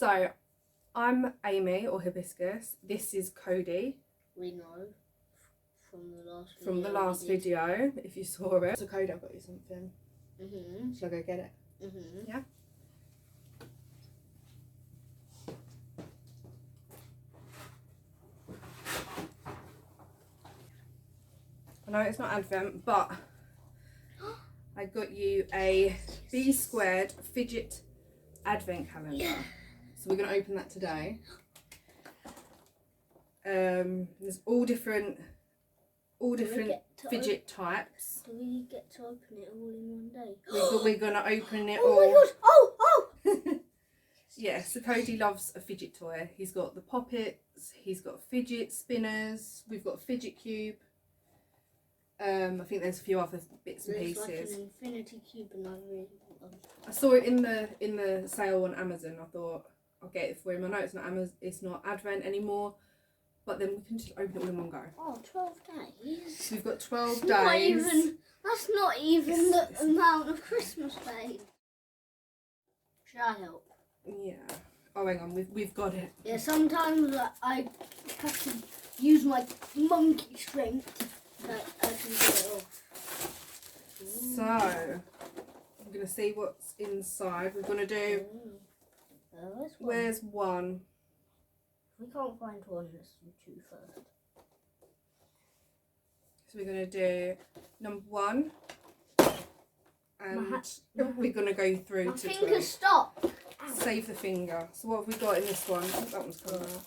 So, I'm Amy, or Hibiscus. This is Cody. We know from the last video, if you saw it. So Cody, I've got you something. Shall I go get it? Yeah. I know it's not Advent, but I got you a B² Fidget Advent calendar. Yeah. So we're going to open that today. There's all different fidget types. Do we get to open it all in one day? We're going to open it all. all. Oh my god! Oh! Yeah, so Cody loves a fidget toy. He's got the poppets, he's got fidget spinners, we've got a fidget cube. I think there's a few other bits and pieces. Like an infinity cube, and I really want them. I saw it in the sale on Amazon. I thought I'll get it for him. I know it's not Advent anymore, but then we can just open it all in one go. Oh, 12 days. So we've got 12 Not days. even, that's not even the amount of Christmas days. Should I help? Yeah. Oh, hang on. We've got it. Yeah. Sometimes I have to use my monkey strength. I can get it off. So I'm gonna see what's inside. We're gonna do. Where's one? We can't find one. Let's do two first. So we're gonna do number 1, and we're gonna go through My to finger 12. stop. Save the finger. So what have we got in this one? Oh, that one's coming out.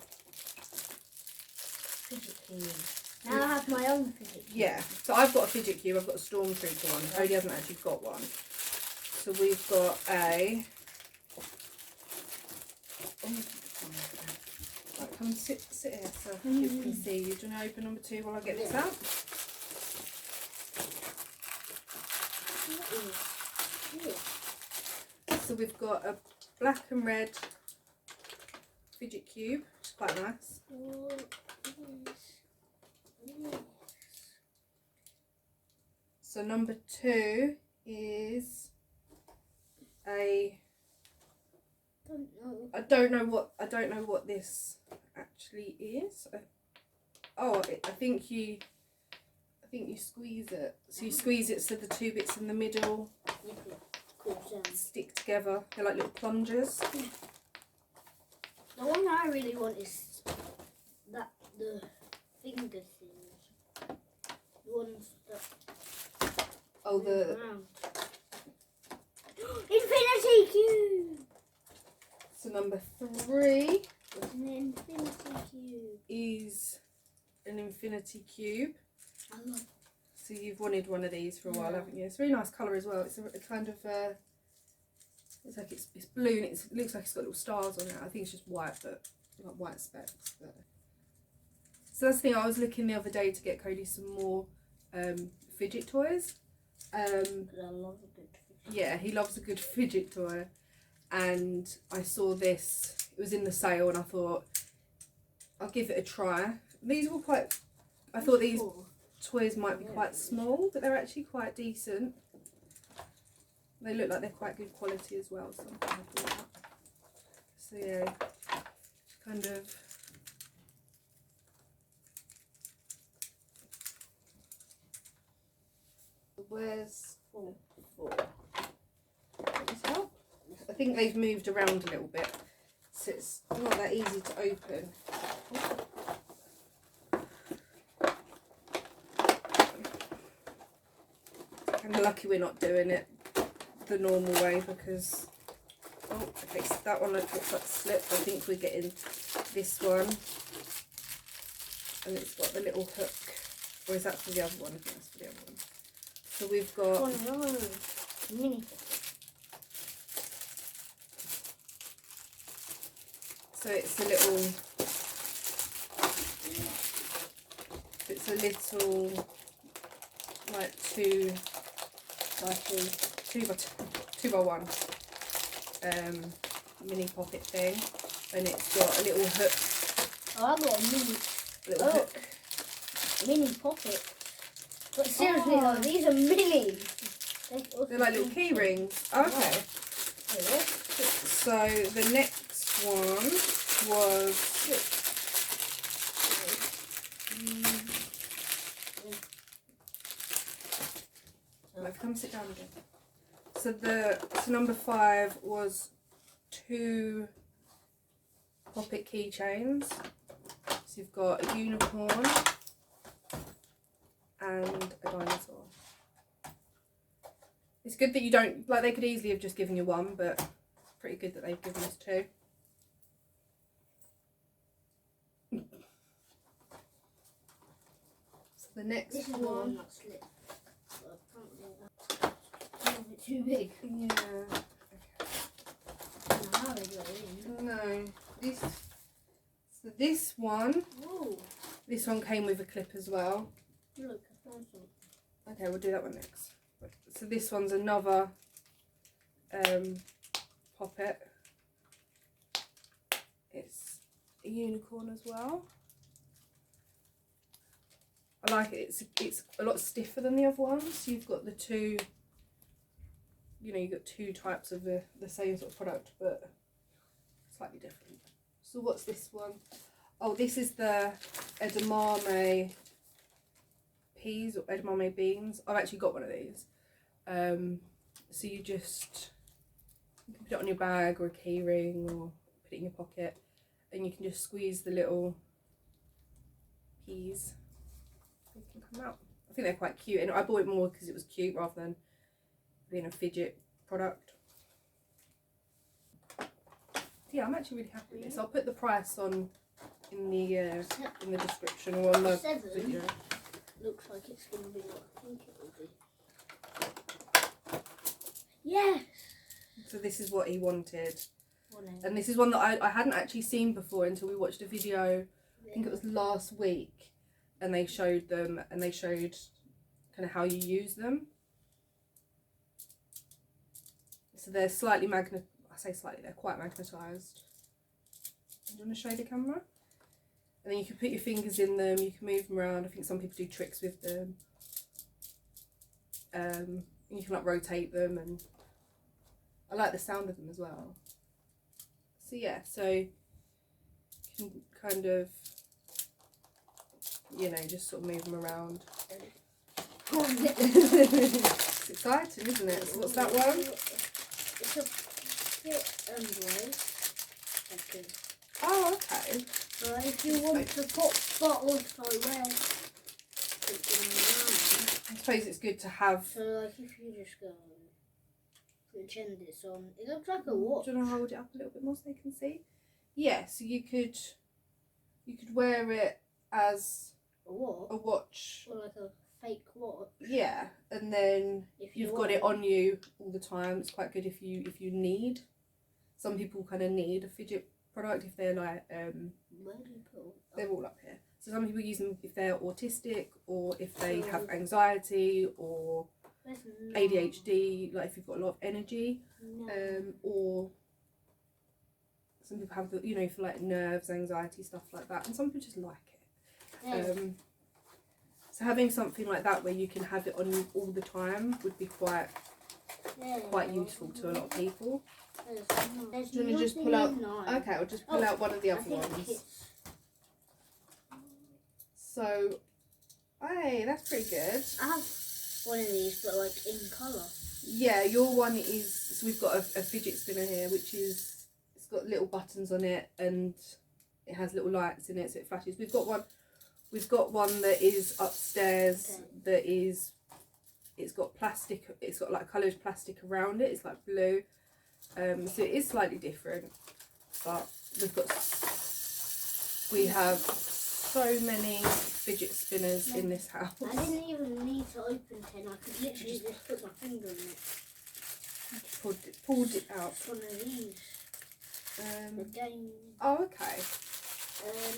Fidget cube. Now I have my own fidget cube. Yeah. So I've got a fidget cube. I've got a Stormtrooper one. Cody hasn't actually got one. So we've got a. Right, come sit here so you can see you. Do you want to open number 2 while I get this out? So we've got a black and red fidget cube, which is quite nice. So number 2 is a. I don't know what this actually is. I think you squeeze it. So you squeeze it so the 2 bits in the middle stick together. They're like little plungers. The one I really want is the finger things. The ones that. Oh, the. Infinity cube. So number 3 An infinity cube is an infinity cube. I love. So you've wanted one of these for a while, haven't you? It's a very nice colour as well. It's a kind of it's like it's blue and it looks like it's got little stars on it. I think it's just white, but like white specks. But. So that's the thing. I was looking the other day to get Cody some more fidget toys. I love a good fidget. Yeah, he loves a good fidget toy. And I saw this. It was in the sale, and I thought I'll give it a try. These were quite. I thought these toys might be quite small, but they're actually quite decent. They look like they're quite good quality as well. So I'm quite happy with that. So yeah, kind of. Where's 4? Does this help? I think they've moved around a little bit, so it's not that easy to open. I'm lucky we're not doing it the normal way because, okay, so that one looks like a slip. I think we're getting this one, and it's got the little hook, or is that for the other one? I think that's for the other one. So we've got. Oh no, mini pocket. So it's a little, like 2 by 1 mini pocket thing, and it's got a little hook. Oh, I've got a hook. Mini pocket. But seriously though, these are mini. They're like little key rings. Oh, okay. So the next one was come sit down again. So number 5 was 2 Pop-It keychains. So you've got a unicorn and a dinosaur. It's good that you don't, like, they could easily have just given you one, but it's pretty good that they've given us 2. So the next this is one that slipped. A bit too big. Yeah. I don't know how they got it in. No. This one. Ooh. This one came with a clip as well. Look, I found some. Okay, we'll do that one next. So this one's another Pop-It. It's a unicorn as well. I like it. It's a lot stiffer than the other ones. So you've got the 2. You know, you've got 2 types of the same sort of product, but slightly different. So what's this one? Oh, this is the edamame peas or edamame beans. I've actually got one of these. So you can put it on your bag or a key ring or put it in your pocket, and you can just squeeze the little peas. They can come out. I think they're quite cute, and I bought it more because it was cute rather than being a fidget product. Yeah, I'm actually really happy with this. I'll put the price on in the description or on the 7 video. looks like it's going to be what I think it will be. Yes! So this is what he wanted. One And this is one that I hadn't actually seen before until we watched a video, I think it was last week, and they showed them, and they showed kind of how you use them. So they're slightly I say slightly, they're quite magnetised. Do you want to show the camera? And then you can put your fingers in them, you can move them around. I think some people do tricks with them. You can like rotate them, and I like the sound of them as well. So yeah, so you can kind of, you know, just sort of move them around. It's exciting, isn't it? So what's that one? It's a bit unwise. Oh, okay. But if you want to pop bottles like where I suppose it's good to have. so like if you just go and pretend it's on, it looks like a watch. Do you want to hold it up a little bit more so they can see? Yeah, so you could wear it as A what? a watch. Or like a fake watch. Yeah, and then If you've you got it want. on you all the time. It's quite good if you need. Some people kind of need a fidget product if they're like Where do you put all they're all up here. So some people use them if they're autistic or if they have anxiety or ADHD, like if you've got a lot of energy, or some people have the, you know, for like nerves, anxiety, stuff like that, and some people just like it. So having something like that where you can have it on you all the time would be quite useful to a lot of people. There's Do you want to just pull out? Okay, I'll just pull out one of the other ones. So, hey, that's pretty good. I have one of these, but like in colour. Yeah, your one is, so we've got a fidget spinner here, which is, it's got little buttons on it and it has little lights in it, so it flashes. We've got one that is upstairs that is, it's got plastic, it's got like coloured plastic around it, it's like blue. So it is slightly different, but we have so many fidget spinners in this house. I didn't even need to open 10, I could literally just put my finger in it. Pulled it out. It's one of these. The game. Oh, okay.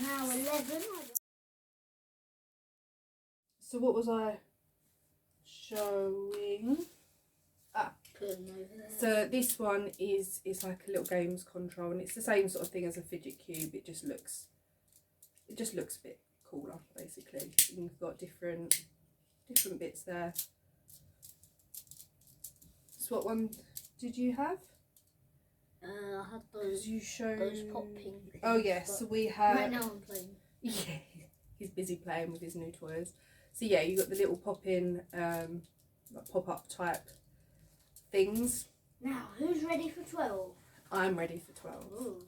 Now 11. So what was I showing? Put them over there. So this one is like a little games control, and it's the same sort of thing as a fidget cube. It just looks a bit cooler, basically. You've got different bits there. So what one did you have? I had Because you showed... those popping. Oh yes, so we have... Right now I'm playing. Yeah, he's busy playing with his new toys. So yeah, you got the little pop-in, like pop-up type things. Now, who's ready for 12? I'm ready for 12. Ooh.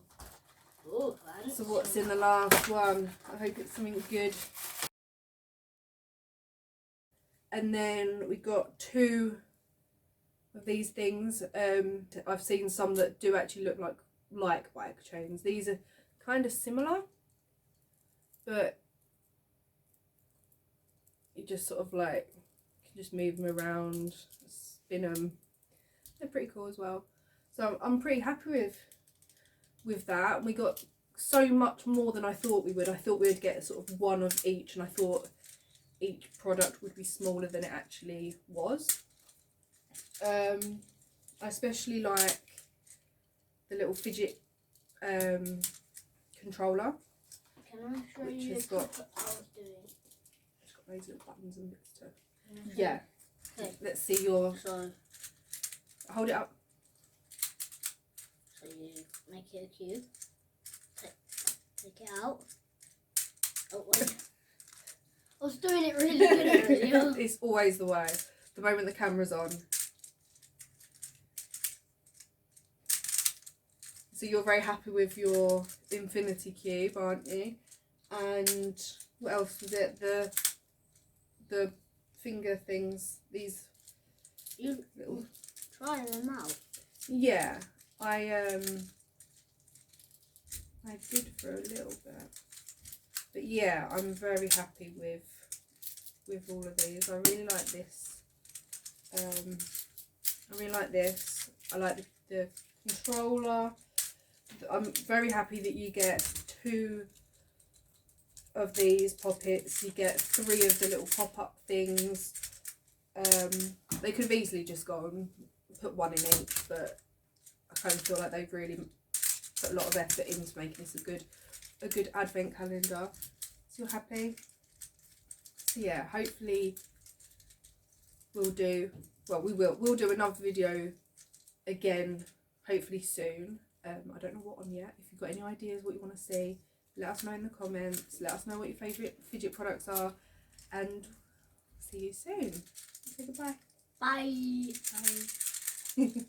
Ooh, So what's in the last one? I hope it's something good. And then we got 2 of these things. I've seen some that do actually look like bike chains. These are kind of similar, but you just sort of like can just move them around, spin them. They're pretty cool as well. So I'm pretty happy with that. We got so much more than I thought we would. I thought we'd get sort of 1 of each, and I thought each product would be smaller than it actually was. I especially like the little Fidget controller. Can I show which you has the got- clip I was doing? It's got those little buttons and bits to. Can I show Yeah. Okay. Let's see your. you? So Hold it up. you make it a cube. Take it out. Oh wait. I was doing it really good earlier. It's always the way. The moment the camera's on. So you're very happy with your infinity cube, aren't you? And what else was it? The finger things. These You little. try them out. Yeah, I did for a little bit, but yeah, I'm very happy with all of these. I really like this. I really like this. I like the controller. I'm very happy that you get 2 of these poppets. You get 3 of the little pop-up things. They could have easily just gone put 1 in each, but I kind of feel like they've really put a lot of effort into making this a good advent calendar. So you're happy? So yeah, hopefully we'll do we'll do another video again, hopefully soon. I don't know what on yet. If you've got any ideas what you want to see, let us know in the comments. Let us know what your favourite fidget products are, and see you soon. Say goodbye. Bye. Bye.